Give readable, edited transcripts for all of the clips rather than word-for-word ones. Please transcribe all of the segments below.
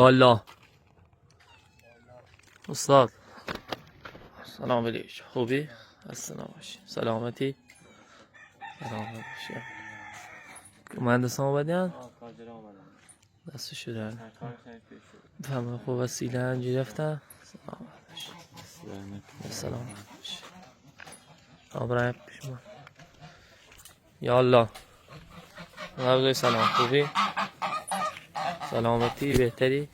یا الله. استاد سلام علیکم. خوبی؟ السلام باشی. سلامتی؟ سلامت باشی. مهندس اومدن؟ دستش در همه خوب. وسیله انجی رفتن؟ سلامت باشی. سلامت باشی. آبرای پیش من. یا الله. نبض سلام. خوبی؟ سلامتی بهتری؟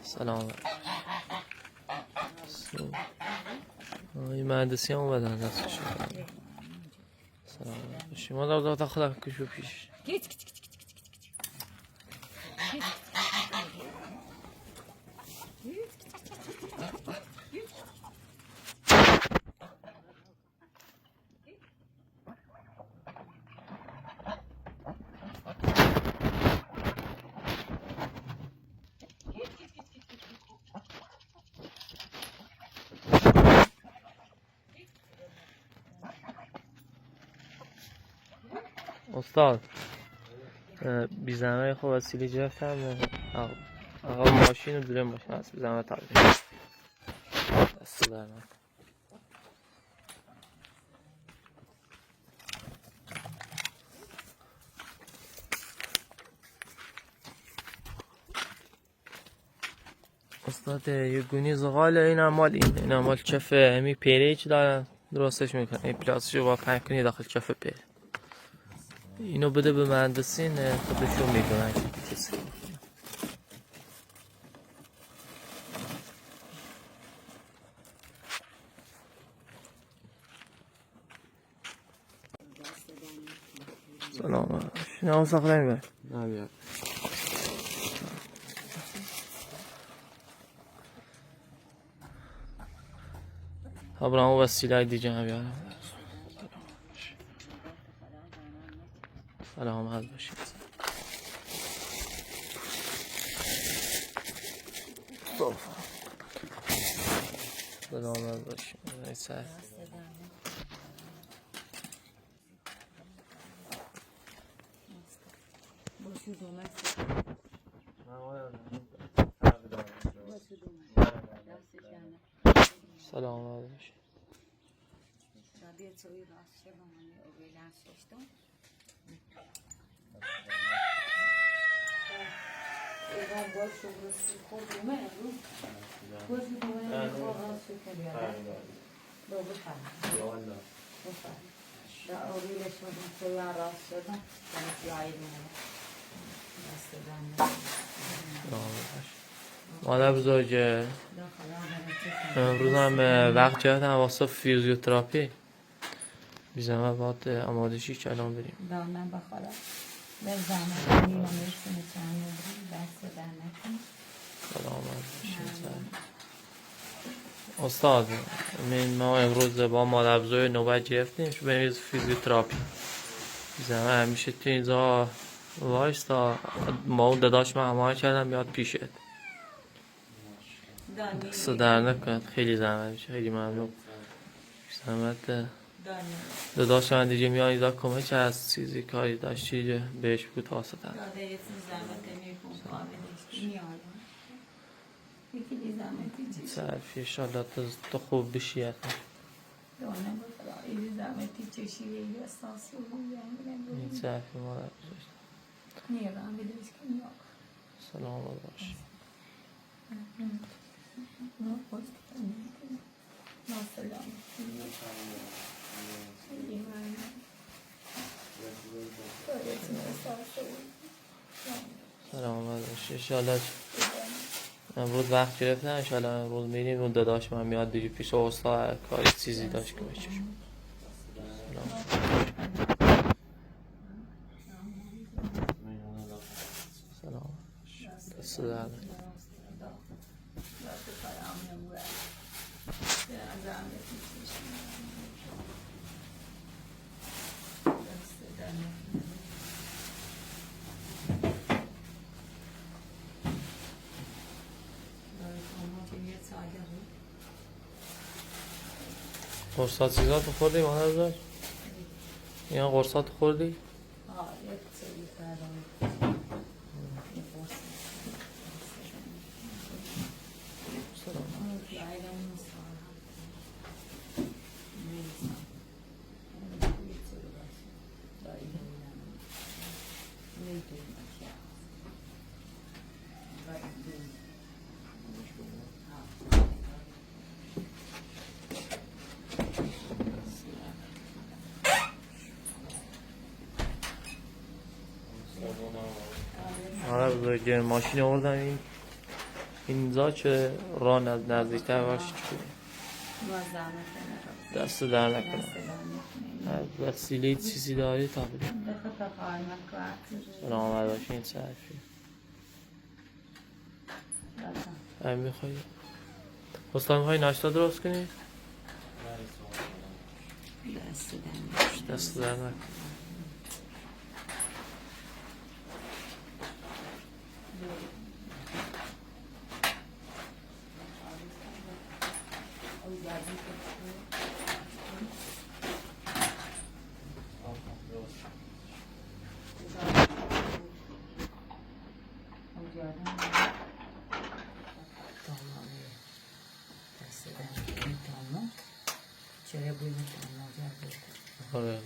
سلامت. این مهندسی هم اومدن دستش در. سلامت باشی. ما در داخل کشو پیش. استاد بی زحمت خب وسیله گرفتم. آقا ماشین رو دوره ماشین هست. بی زحمت تبدیل دست در من. استاد یه گونی زغال این مال کف همی پیره چی دارن درستش میکنن. این پلاستیکو با پنگ کنی داخل کف پیره. اینو بده به مهندسین خودشون میکنن کسی. سلام. شنو ساخته میبر؟ نه بیا. ابراهیم وسیله دیگه هم بیارم. سلامت باشید. سلامت باشید. سر سلامت باشید. مادر بزرگ امروز هم وقت کردم واسه فیزیوتراپی. بیزمه باید آمادشی کلام بریم. دانم بخورم به زحمت میرم میرسیم چند دست در نکن. سلامت باشید. استاد ما امروز با مادر بزرگ نوبت گرفتیم شو بریم فیزیوتراپی. بیزمه همیشه تو اینجا وایستا ما اون داداش من همه کردم بیاد پیشت. دست در نکند. خیلی زحمت میشه. خیلی ممنون. زحمت داداش من دیگه میاد اینا کمک از چیزی کاری داشتی بهش بگو تاسه تن. داده یه زحمت میکن کاملش میاد. یکی زحمتی چی؟ صرفی انشالله تو خوب بشی حتما. دانه بخدا این زحمتی چشی یه احساسی بود یعنی این صرفی ما رو بزرشت. نیرم بیدش که نیاد. سلام باش. نه خوش کنید. سلام. سلام باش. انشالله امروز وقت گرفتن. انشالله امروز میریم اون داداش من میاد دیگه پیش استاد کاری چیزی داشت که بشه. سلام. سلام. دست در قرصات چیزات خوردی مادر بزرگ؟ یا قرصات خوردی؟ Yaylım sonra. Neyse. آره بزرگی ماشین آوردم اینجا که راه نزدیکتر باشه دست در نکنه وسیله چیزی داری تا بده سلام آمد باشین صرفی هم میخوایی اصلا میخوایی ناشتا درست کنی؟ دست در نکنه چرا بوی میکنم آره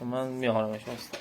من میارمش هست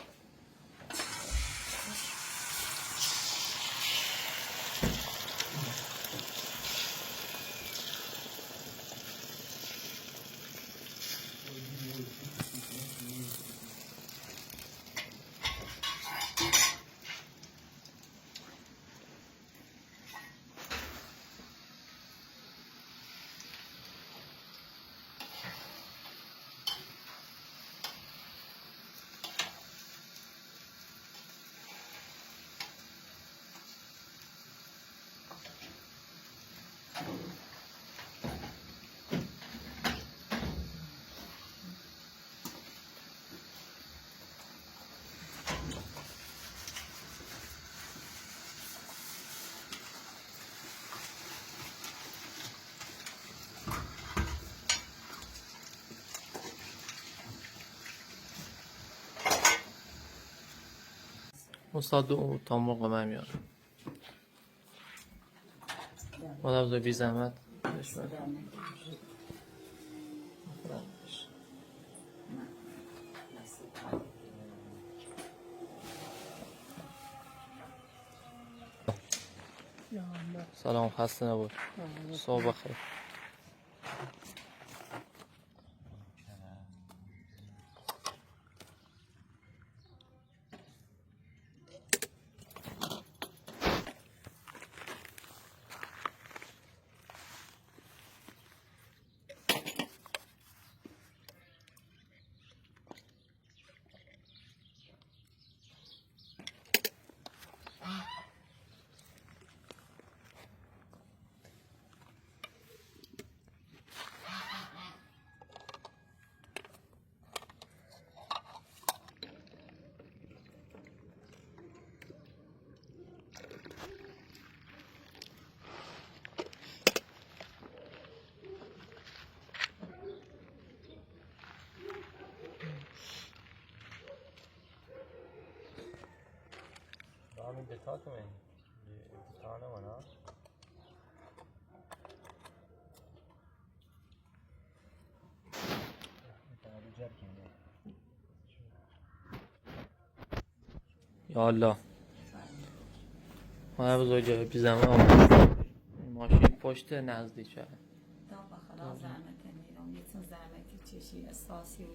استاد او تا موقع من میارم مادم بزرگ بی زحمت سلام خسته نبود صبح بخیر همین دتا تو این دتا نمانا یا الله ما بزرگ بی زحمت ماشین پشت نزدیک شد تا بخدا زحمت نیرم یه زحمتی چشی اساسی و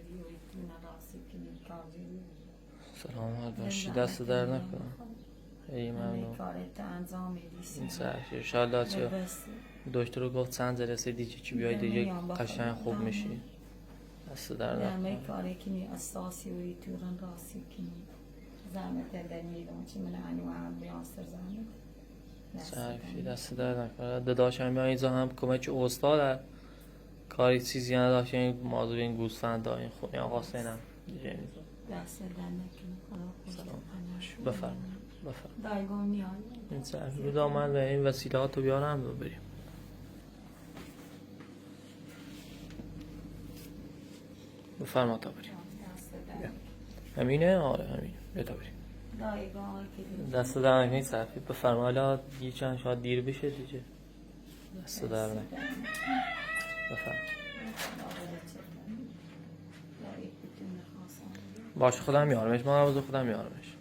تو نراسی کنی کاری سلامت باشی دست در نکنم خیلی ممنون کارت انجام میدی این سرشی انشالله چه دکتر رو گفت چند جلسه دیگه چی بیای دیگه قشنگ خوب میشی دست در نکنم همه کاری کنی اساسی و تو راسی کنی زحمت در نیرم چی من انواع بیاستر زحمت سرفی دست در نکنه داداش هم اینجا هم کمک استاد کاری چیزی نداشت این موضوع این گوسفند ها این خونی آقا سینم دیگه دست در نکنه سلام بفرمایید دایگون نیاز این سرفی رو دامن و این وسیلات رو بیارم و بریم بفرما تا بریم همینه؟ آره همینه بده بریم رایگان که دست در نکنید صرفی بفرما. حالا یه چند شاید دیر بشه دیگه. دست در نکنید بفرما. باش خودم میارمش. ما نبوزه خودم میارمش.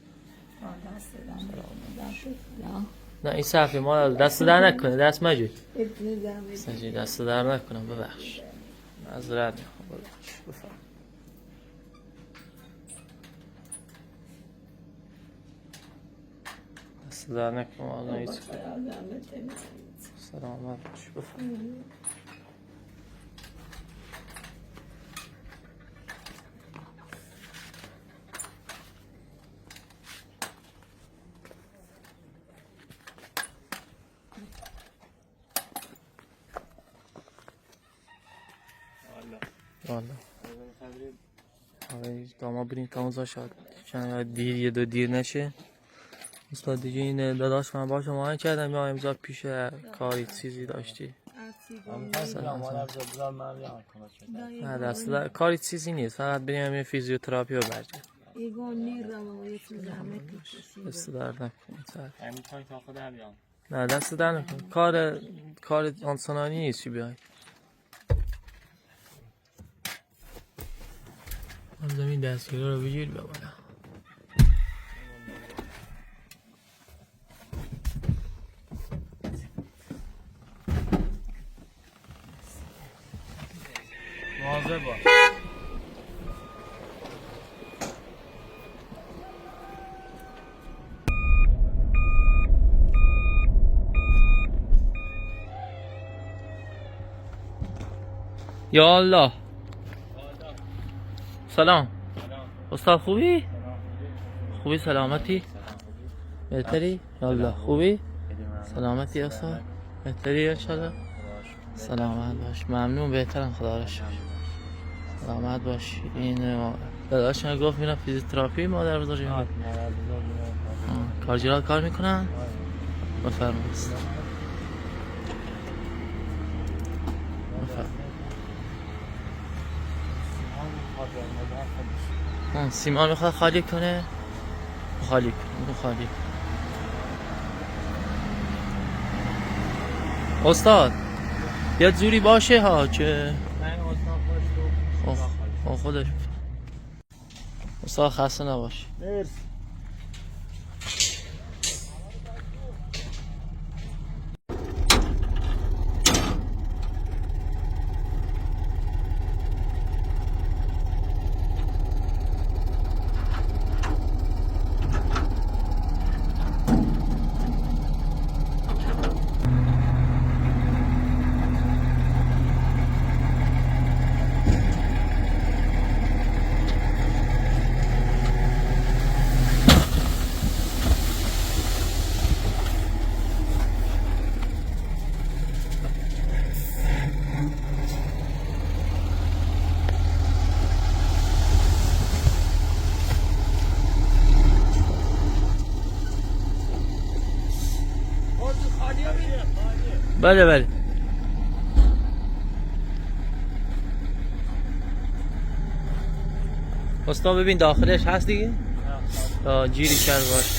نه این صرفی ما دست در نکنه. دست مجید سجید دست در نکنم. ببخش معذرت میخوام. ببخش بفرما. دست در نکنم. آقا هیچ سلامت باش. بفرما. والا آره داما بریم کاموزا شد چند دیر یه دو دیر نشه. استاد دیگه این داداش من با شما کردم یا امضا پیش کاری چیزی داشتی؟ نه دست کاری چیزی نیست. فقط بریم یه فیزیوتراپی رو برگرد. دست در نکنید. نه دست در نکنید. کار آنسانانی نیست چی بیاید. هم زمین دستگیره رو بگیر بیا بالا. مواظب باش. یا الله. سلام. استاد خوبی؟ خوبی سلامتی؟ بهتری؟ یالله خوبی؟ سلامتی استاد؟ بهتری انشالله؟ سلامت باش. ممنون بهترم خدا را شکر. سلامت باش. این داداش من گفت میرم فیزیوتراپی مادر بزرگی. کارجرات کار میکنن؟ بفرمایید. سیمان میخواد خالی کنه. خالی کنه. خالی. استاد یه جوری باشه ها که خودش استاد خسته نباشه. بله بله. استاد ببین داخلش هست دیگه تا جیری کرد باش.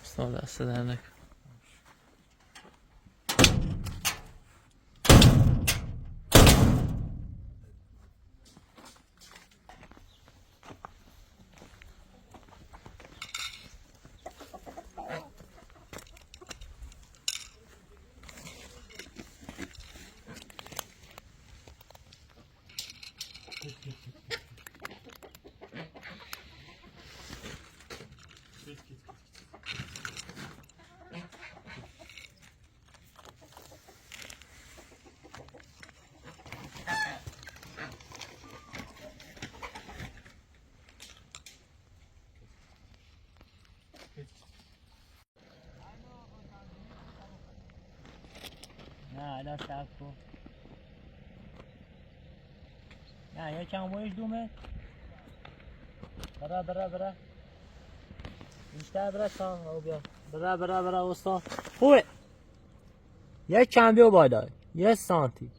استاد دست در نکن. حالا صبر کن. نه یکم وایش دومه. برا بیشتر برا تا بیا. برا استاد. خوبه. یک کم بیا بالا. 1 سانتی.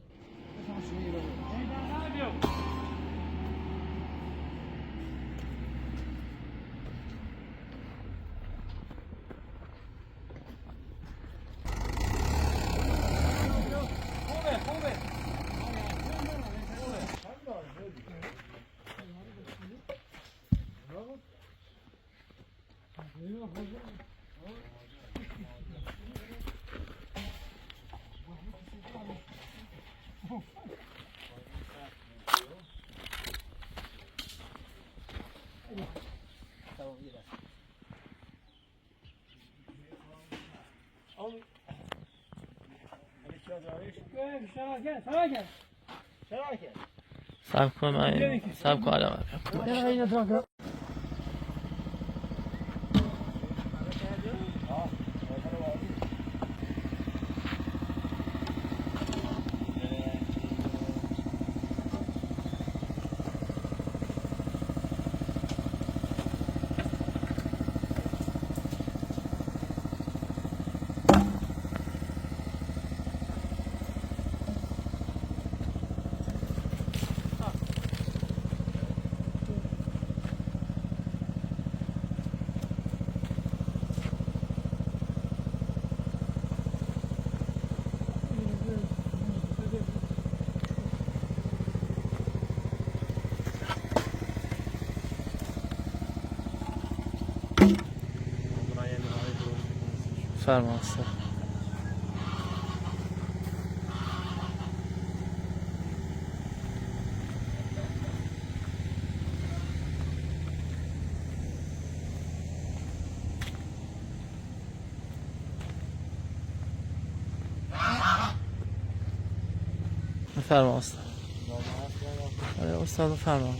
صبر کن من صبر کن آدم فرما استاد. فرما استاد. استاد فرما.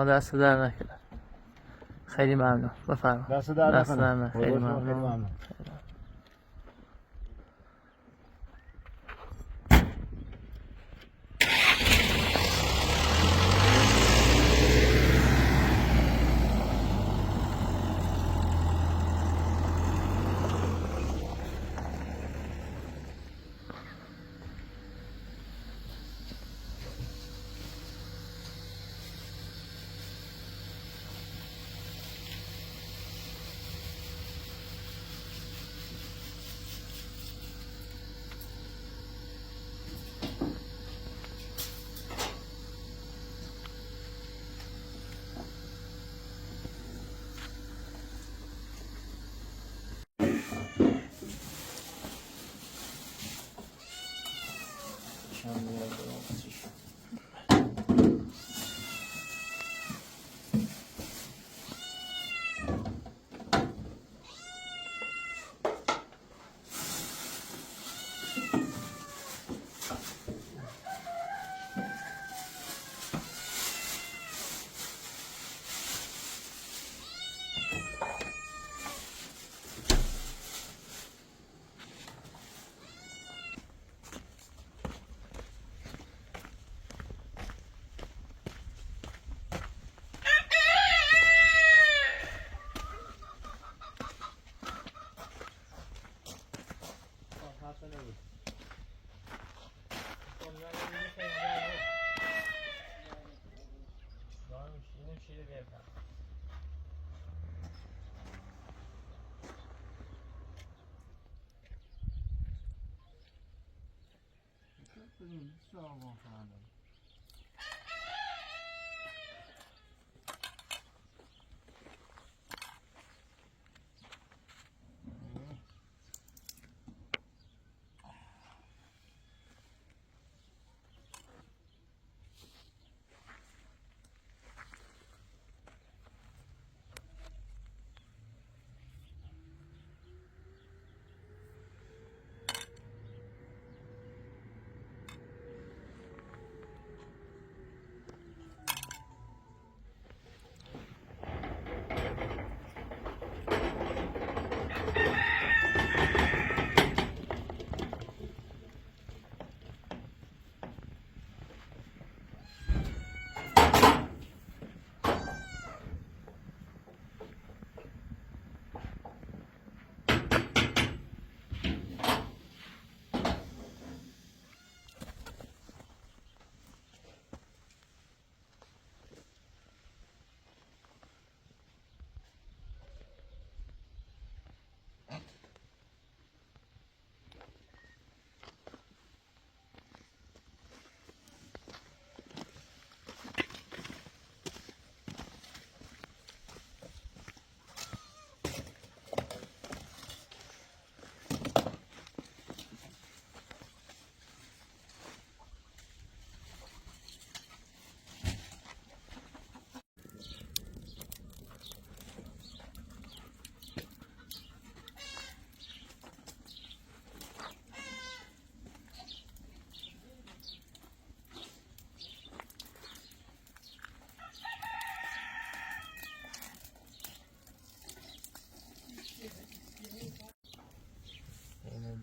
دست در نکنه. خیلی ممنون. بفرمایید. دست در نکنه. خیلی ممنون.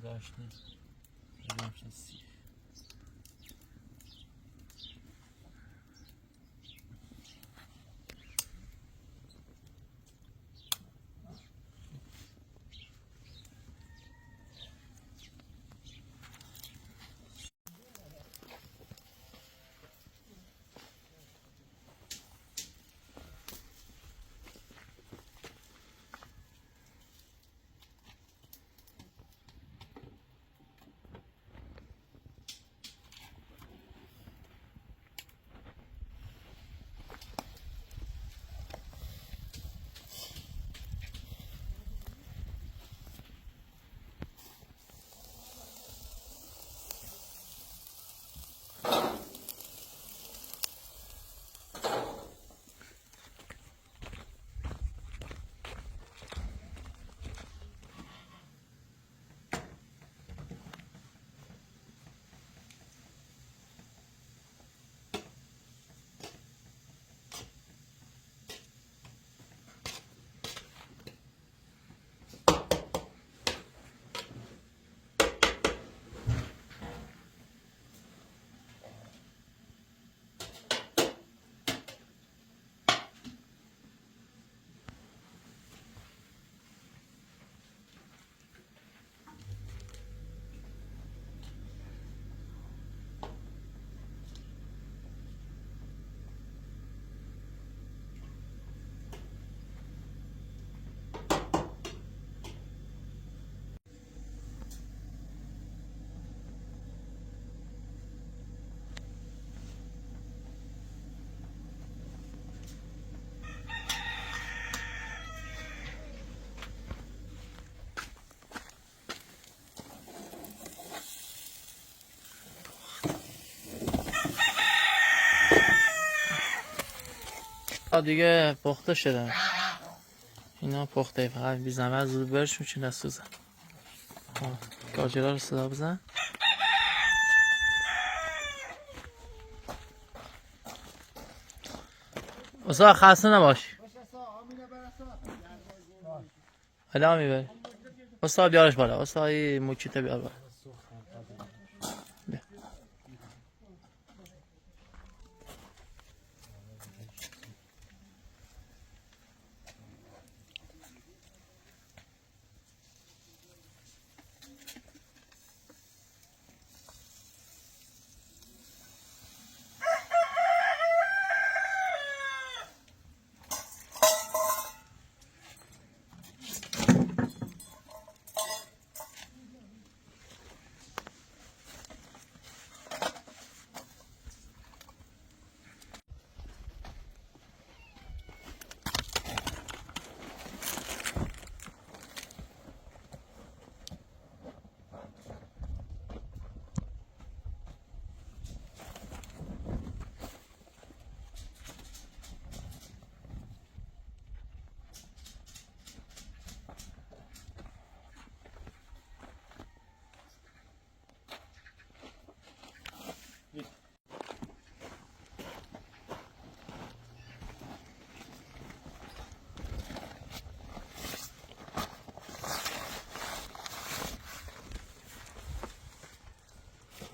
گذاشته بریم چه سیخ دیگه پخته شده اینا پخته فقط بی زحمت زود برشون چی نسوزن گاجرها رو صدا بزن اصلا خسته نباش حالا میبری استاد بیارش بالا استاد این موچیته بیار بالا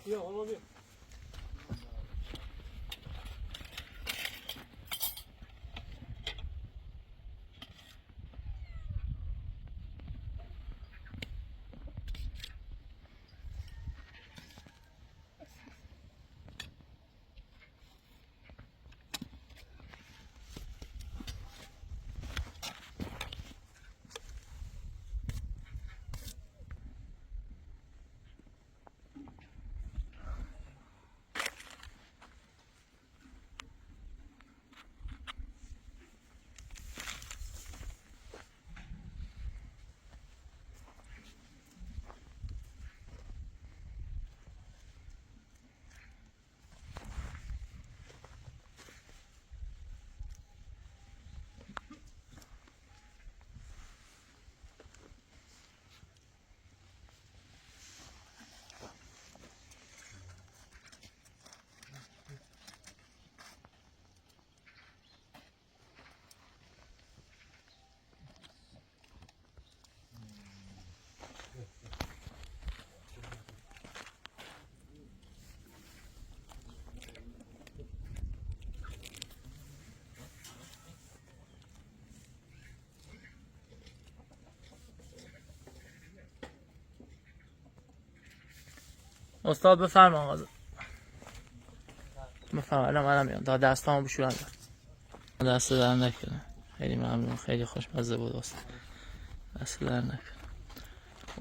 بیا حالا بیا استاد بفرما آقا. بفرما الان میام تا دستامو بشورم. دست در نکنه. خیلی ممنون، خیلی خوشمزه بود استاد. دست در نکنه.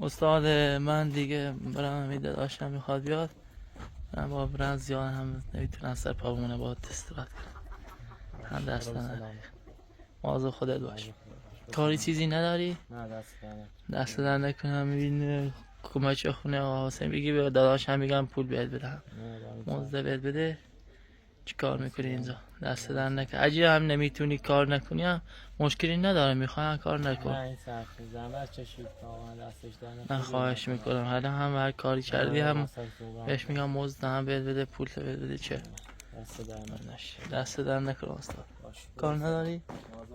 استاد من دیگه برام امید داشتم میخواد بیاد. من با برنز زیاد هم نمیتونم سر پا بمونه با استراحت کنم. هم دست در نکنه. مواظب خودت باش. کاری چیزی نداری؟ نه دست در نکنم. میبینی کمچه خونه آقا حسین بگی به داداش هم میگم پول بهت بدم. موزه بهت بده. چی کار میکنی اینجا؟ دست در نکن. اگه هم نمیتونی کار نکنی هم مشکلی نداره، میخوام کار نکن. نه این سختی زنبش چشید تا من دستش نه خواهش میکنم. حالا هم هر کاری کردی هم بهش میگم مزد هم بهت بده، پول بهت بده. چه دست در نکن استاد. کار نداری؟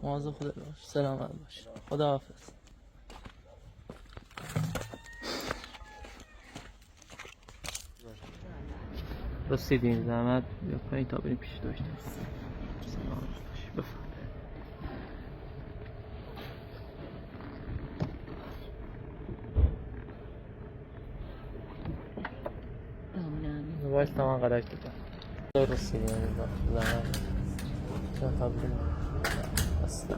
مواظب خودت باش. سلامت باش. خداحافظ. رسیدیم. زحمت بیا پایین تا بریم پیش داشتیم. سلامت باش. بفرم. باید تمام قدرک بکن. رسیدیم. زحمت چه خبری؟ اصلا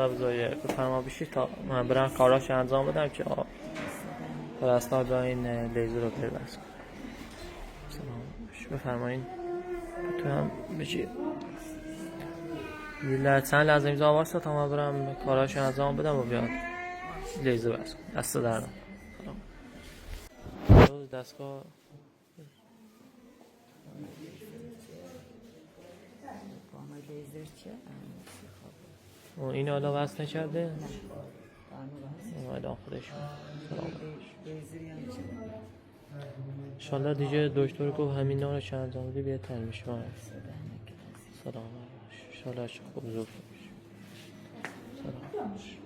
بذاری بفرما بشی تا من برم کاراش انجام بدم که پرستار با این لیزر رو پیوست کنم. بفرمایین تو هم بشی چند لحظه اینجا واسه تا من برم کاراش انجام بدم و بیاد لیزر بس کنم. دست در دستگاه این حالا وصل نکرده؟ اومدان خودش انشالله دیگه دکتر گفت همین نار چند انجام بدی بهتر میشه. سلام باش. انشالله چه خوب زود میشه. سلام باش.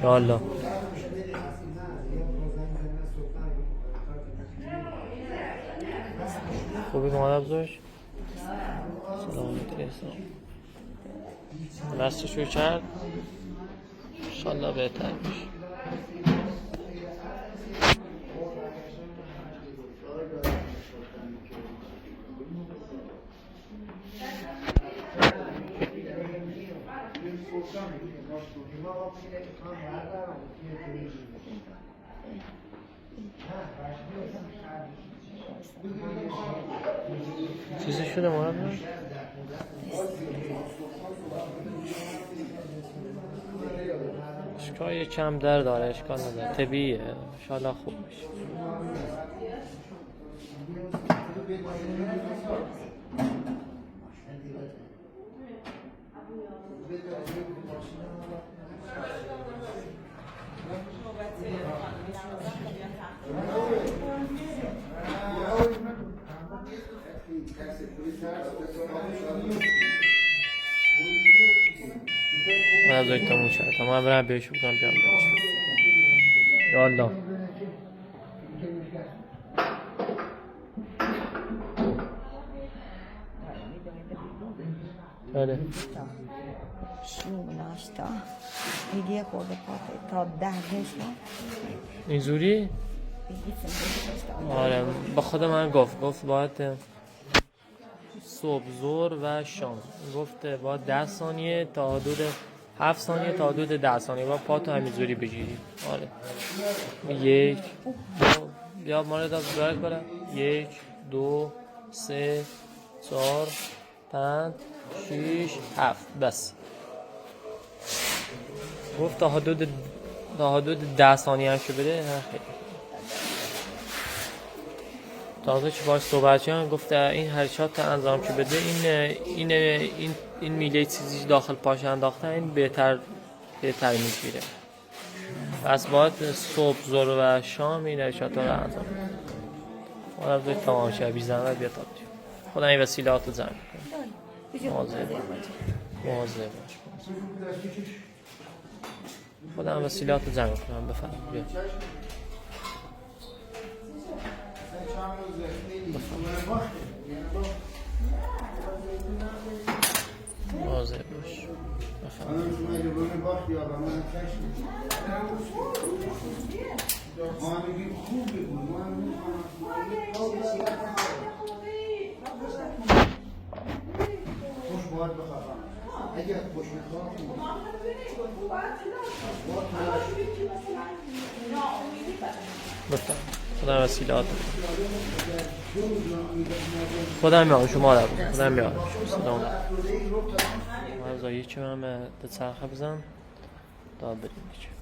یالا خوبی مادر بزرگ؟ سلامتی هستم. دستش رو کرد انشالله بهتر میشه. چیزی شده مادر؟ اشکال یکم درد داره، اشکال نداره، طبیعیه، انشالله خوب میشه. من از این تموم شد. من برم بهش بکنم بیام بهش. یالله بله شروع ناشتا هدیه خورده پاته تا 10 گشتا اینجوری؟ آره با خود من گفت باید صبح ظهر و شام گفت باید 10 ثانیه تا حدود 7 ثانیه تا حدود 10 ثانیه با پاتو همینجوری بگیری. آره 1 2 بیا مورد از برک برم 1 2 3 4 5 6 7 بس. گفت تا حدود 10 ثانیه هم که بده. خیلی تازه چه باش صحبت کردم گفت این حرکات انجام که بده این میله چیزی داخل پاش انداختن این بهتر میگیره. پس باید صبح ظهر و شام این حرکات رو انجام بده. حالا باید تمام شه بی زحمت بیا تا خدا این وسیله‌هاتو جمع کنه. مواظب مواظب باش. خودم وسیلات رو جمع کنم. بفرم بیا. مواظب باش. بفرم. بفرم. خودم وسیلات خودم میام شما رو خودم میام سلام من زایی چه من به چرخه بزن تا بریم دیگه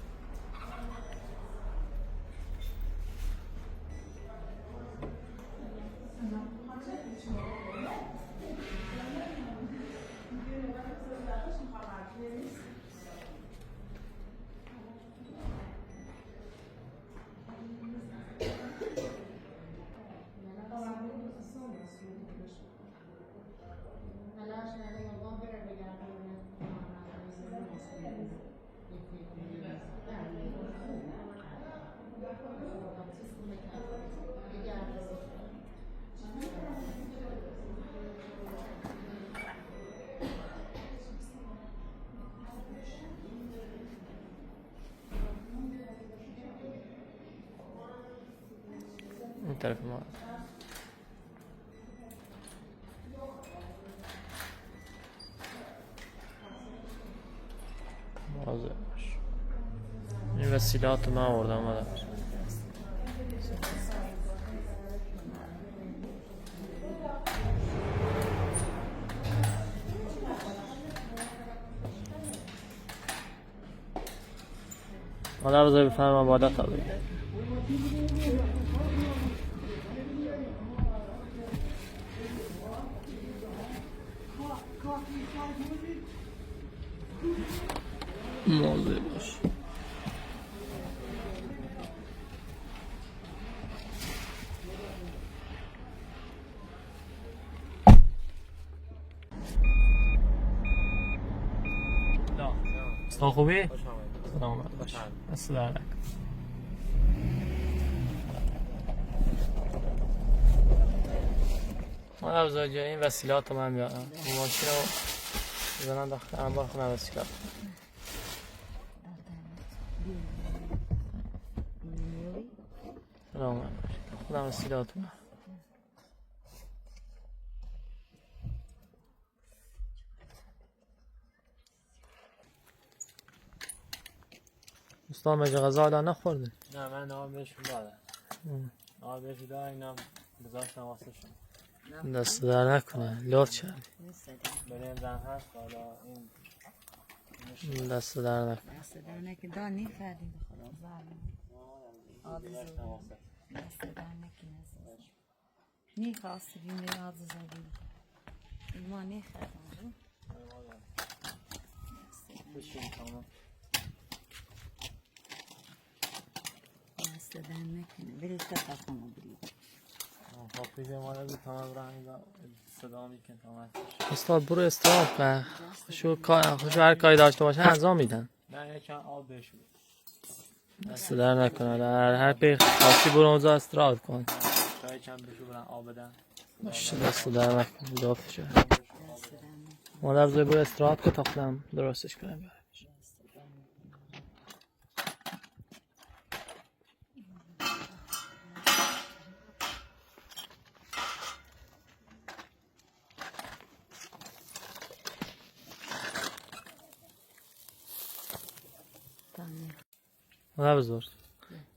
این طرف ما مواظب باش این وسیلات من آوردم اومدم حالا بذاری بفهمم بالا تا بگیم مواظب باش استا خوبی؟ سلام باش دست در نکن من افضل جای این وسیلات رو من میارم ماشین رو بزنم داخل انبار خونم وسیلات سلام باش خودم وسیلات رو دوستان مجه غذا آدم نخورده؟ نه من نام بهشون دادم نام بهشون دادم اینم بذاشتم واسه شما دست در نکنه لطف شد بریم زن هست حالا این دست در نکنه دست در نکنه دانی کردیم به خدا ظالم دست در نکنه نیخواستی بیم به یاد زدیم ما نیخوادم بشین تمام دست در نکنه برید تفاقم رو برید خب پیش ما رو تمام رنگ صدا میکن تمام استاد برو استراحت کن خوشو هر کاری داشته باشه انجام میدن نه یکم آب بشور دست در نکنه در هر پی خاصی برو اونجا استراحت کن چای کم بشور برن آب بدن باشه دست در نکنه لطف شد مادر بزرگ برو استراحت کن تا خودم درستش کنم مادر بزرگ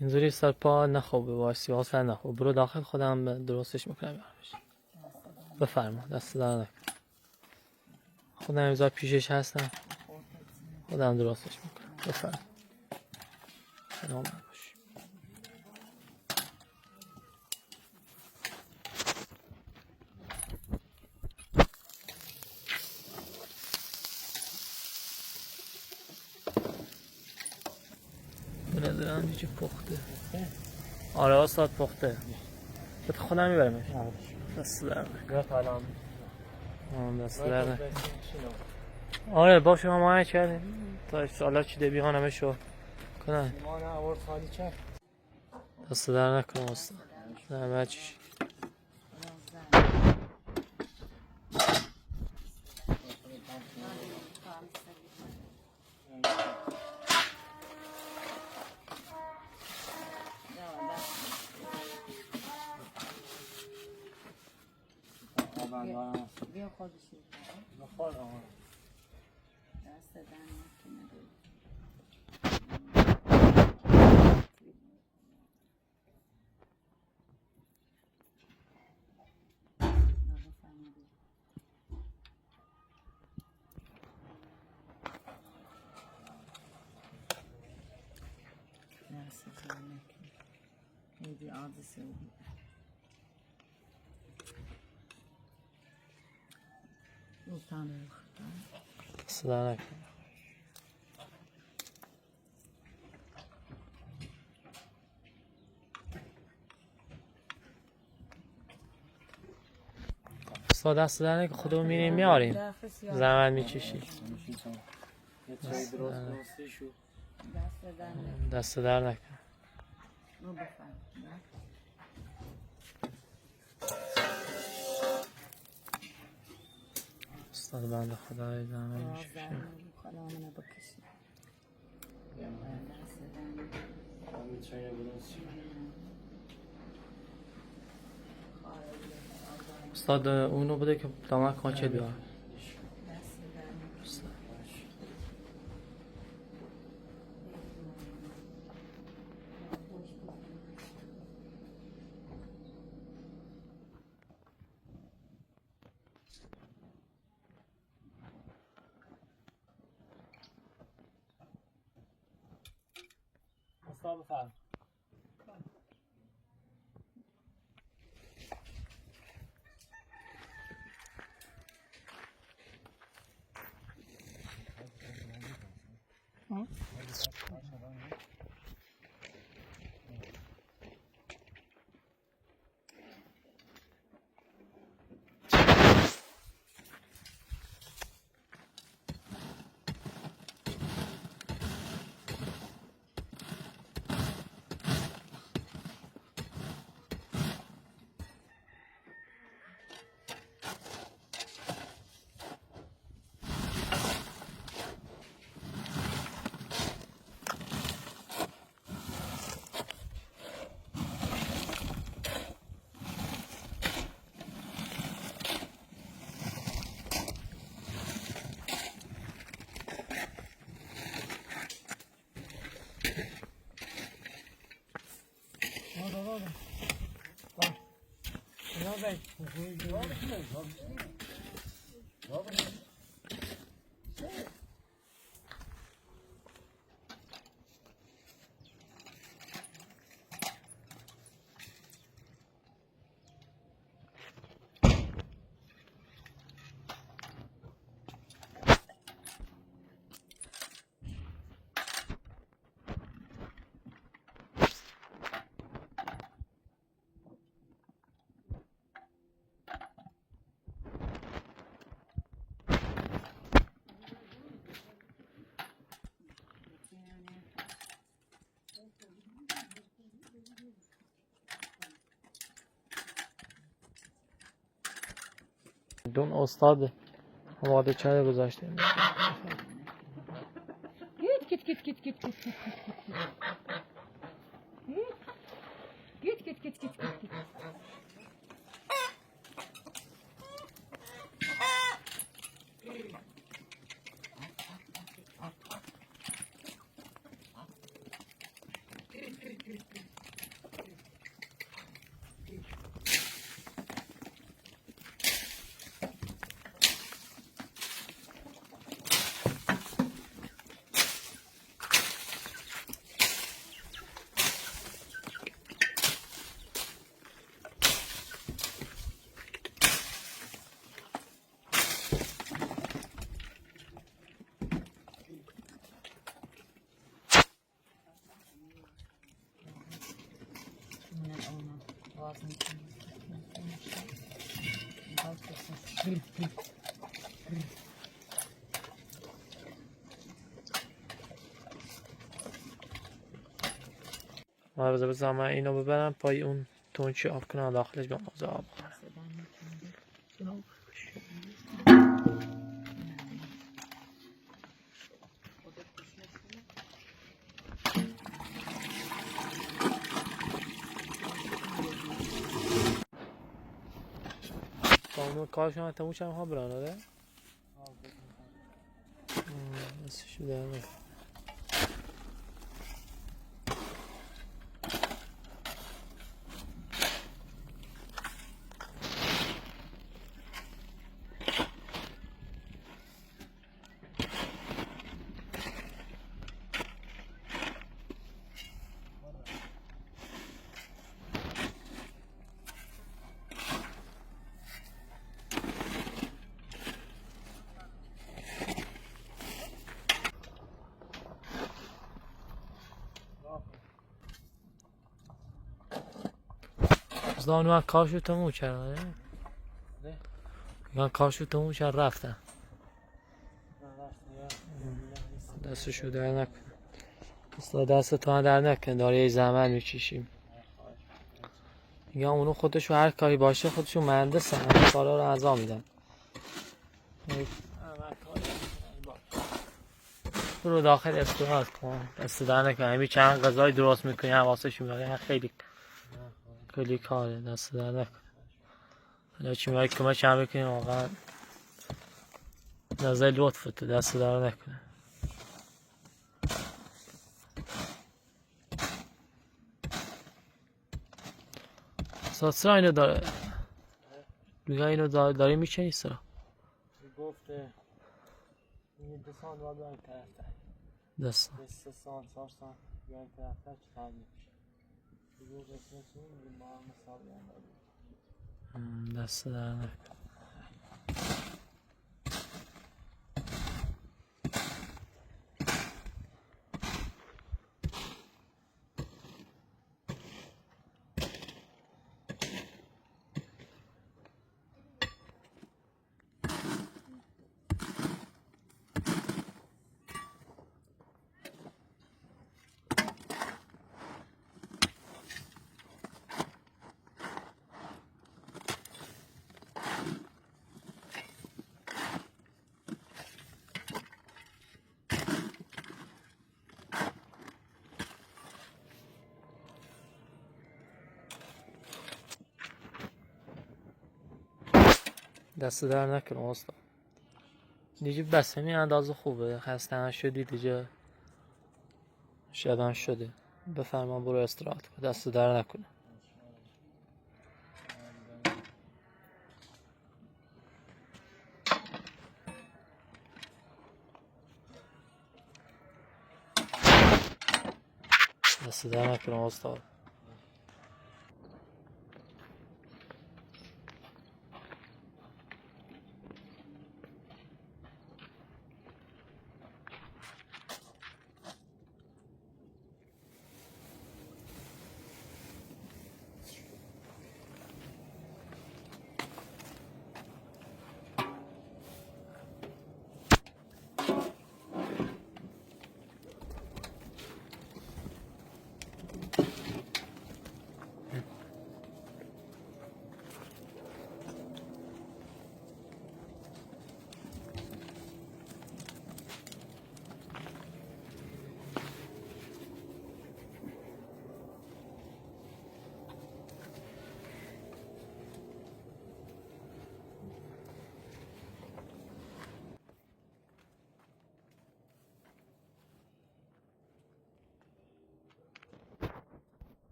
اینجوری سر پا نخوابه وایسی واسه نخواب برو داخل خودم درستش میکنم بفرما دست در نکن خودم امضا پیشش هستم خودم درستش میکنم بفرما سلام باش به نظرم دیگه پخته آره استاد پخته بهت خودم میبرمش دست در نکن بیا تا الان دست در نکن آره باشه ما کردیم تا سالا چی دبی خانمه شو کنن ما نه آورد خالی کرد. دست در نکنم استاد زحمت چیشی بیا خودش بخور آقا. دست در نکنه دست در نکنه خیلی عادی سوی روتانه دست در نکنم استاد دست در نکن خودمون میریم میاریم زحمت میکشی یه چای درستی شو. دست در نکنه دست در نکن رو بفرم استاد بنده خدای زحمت میکشی کلامونو بکشی دست در نکنه همین چای درستی. استاد اونو بده که دامن کانچه بیار دست در نکنه استاد بفرم. دون استاد آماده کرده گذاشتیم Git git git git git git git git git git git git git بذار من اینو ببرم پای اون تونچی آب کنم داخلش به موضوع آب کنم. با اونو کارشون تموم شدن ها بران آره؟ دستشو در نکن. اونو کارشو تموم کردن میگن کارشو تموم کرد رفتن دستشو در نکن دست تو هم در نکن داره یه زحمت میکشیم میگن اونو خودشو هر کاری باشه خودشو مهندسن همه کارا رو انجام میدن برو داخل استراحت کن دست در نکن همین چند غذای درست میکنی حواسش میاد خیلی کاره دست در نکن حالا چی میگه که ما چند بکنیم واقعا نظر لطفت دست در نکنه سرا اینو داره دیگه اینو داری میچنی سرا گفته این دستان رو بیان طرفتر دست سان بیان طرفتر چه خواهد میشه دیگه قسمت این ما هم مثال بیان دست در نکن دست در نکن استاد دیگه بس همین اندازه خوبه خسته نشدی دیگه شدن شده بفرما برو استراحت کن دست در نکنه دست در نکنه استاد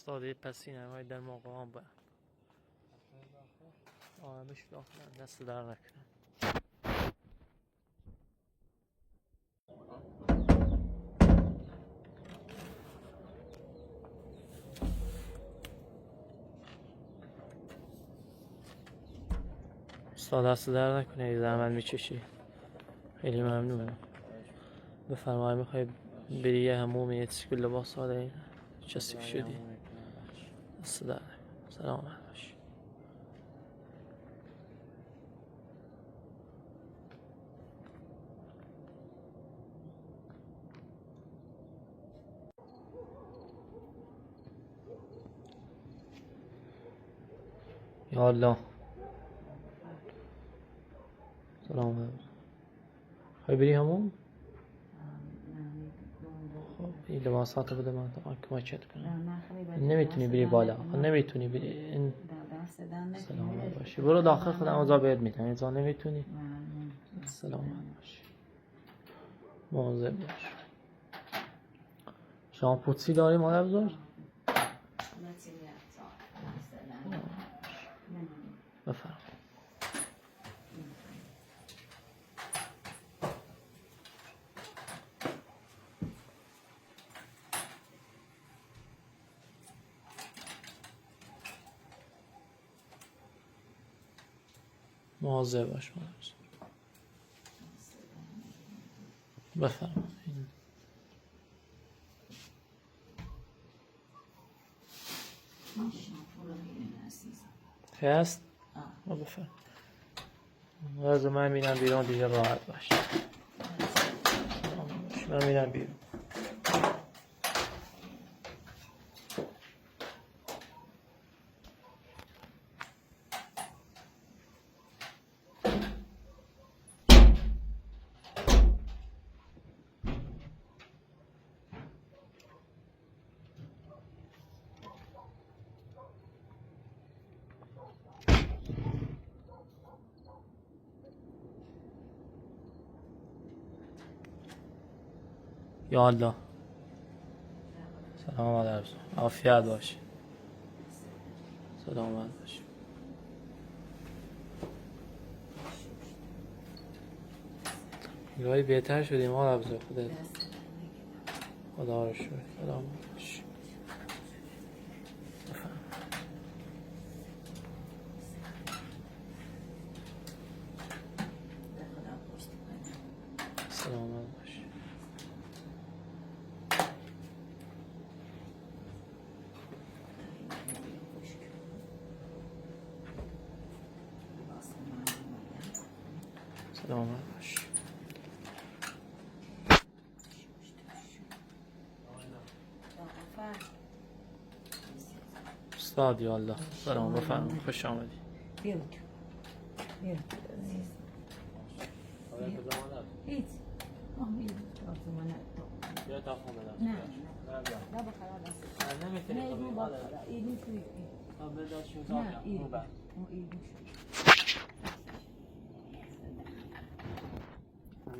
استاد پس این همه در موقع هم باید آرامش داخل دست در نکنه استاد دست در نکنه یه زحمت میچشی خیلی ممنونم بفرمایی میخوای بری یه هموم یه تشکیل لباس ها دارین چسیف شدی دست در نکنه سلامت باشی یا الله سلام. خواهی بری همون؟ خب این لباسات بده من کمکت کنم. نمیتونی بری بالا. نمیتونی بری. این سلامت باشی. برو داخل خودم اوضاع بهت میدم. اینجا نمیتونی. سلامت باشی. مواظب باش. شما پوتسی داری مادر بزرگ؟ بفرم. مواظب باش مادر بزرگ. بفرم. هست؟ بفرم. از من میرم بیرون دیگه راحت باش. من میرم بیرون. یا الله سلام مادر بزرگ. عافیت باش. سلامت باش. گاهی بهتر شدیم مادر بزرگ. خدا رو شکر. سلامت باش. سلامت باش. سلامت باش. استاد یا الله سلام بفرمایید. خوش آمدید. بیا هیچ بیا تا خونه نه نه بخرا دست نمیتونی نه خب بخرا ایدی توی بذار شو نه زاکم ایدی رو بر ایدی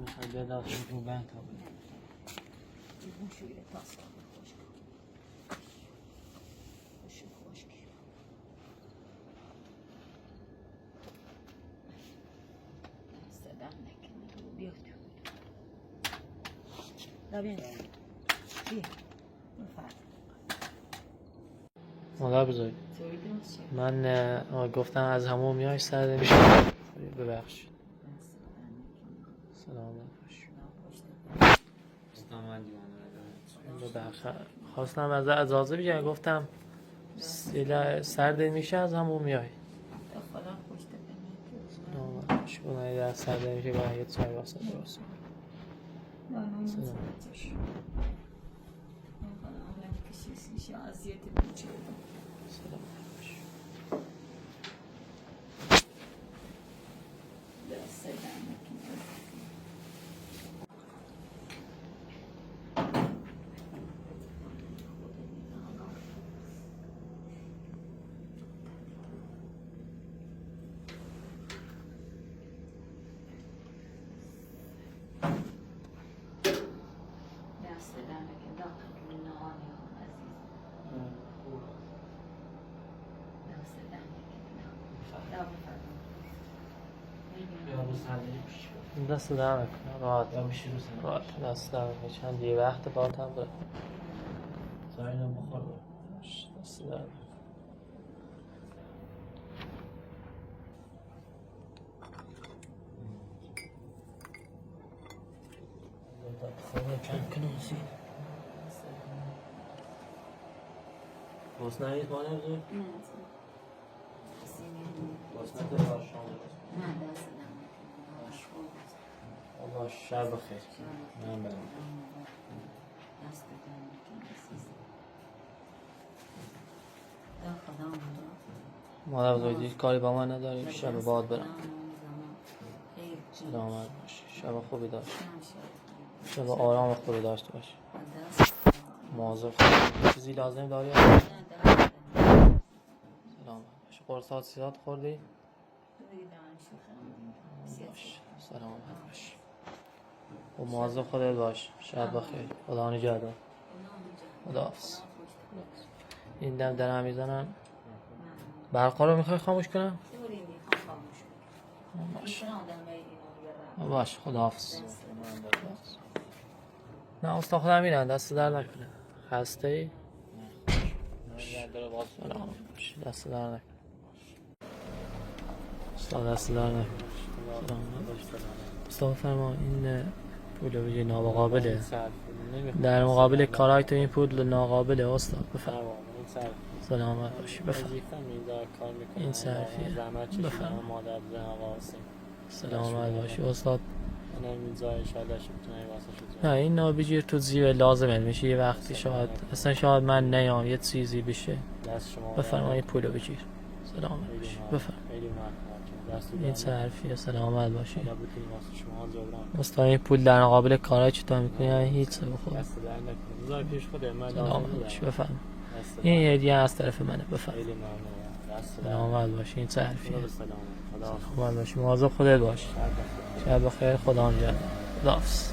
میخوای بذار شو رو بر تا بده ایدی شوی تاس خوش صدام نکنه بیا تو بیا مادر بزرگ من گفتم از همون میای سرده میشه ببخشید. سلامت باش. ببخشید خواستم از اجازه بگیرم گفتم سرده میشه از همون میای. سلامت باش. اونایی در سرده میشه باید یه چای واسه درست سلامت باش. دست در نکنه راحت راحت دست در نکنه چند یه وقت باید هم برم زاینو بخور دست در نکنه خونه چند کنوسی باز نهید مانه بزرگ؟ نه باز نهید باز شام نه دست الله شب بخیر. من برم. دست بدم که خدا مادر بزرگی کاری با من نداری شب باد برم سلامت باش شب خوبی داشت شب آرام خوبی داشت باش مواظب خود چیزی لازم داری؟ سلامت باش قرصات سیزات خوردی؟ باش سلامت باش و مواظب خودت باش شب بخیر خدا نگهدار خداحافظ این دم درم میزنم برقا رو میخوای خاموش کنم؟ باش باش خداحافظ نه استاد خودم میرن دست در نکنه خسته ای؟ دست در نکنه استاد دست در نکنه استاد فرما این پول بجای ناقابله در مقابل کارهای تو این پول ناقابله استاد بفرما سلامت باشی بفرما این صرفیه بفرما سلامت باشی استاد نه این نابجیر تو زیر لازمه میشه یه وقتی شاید اصلا شاید من نیام یه چیزی بشه بفرما این پولو بگیر سلامت باشی بفرما این صرفیه سلامت باشی استاد این پول در مقابل کارهای چطور میکنی هیچ سه بخور سلامت باشی بفرما این هدیه از طرف منه بفرما سلامت باشی این صرفیه سلامت باشی مواظب خودت باش شب بخیر خدا نگهدار خداحافظ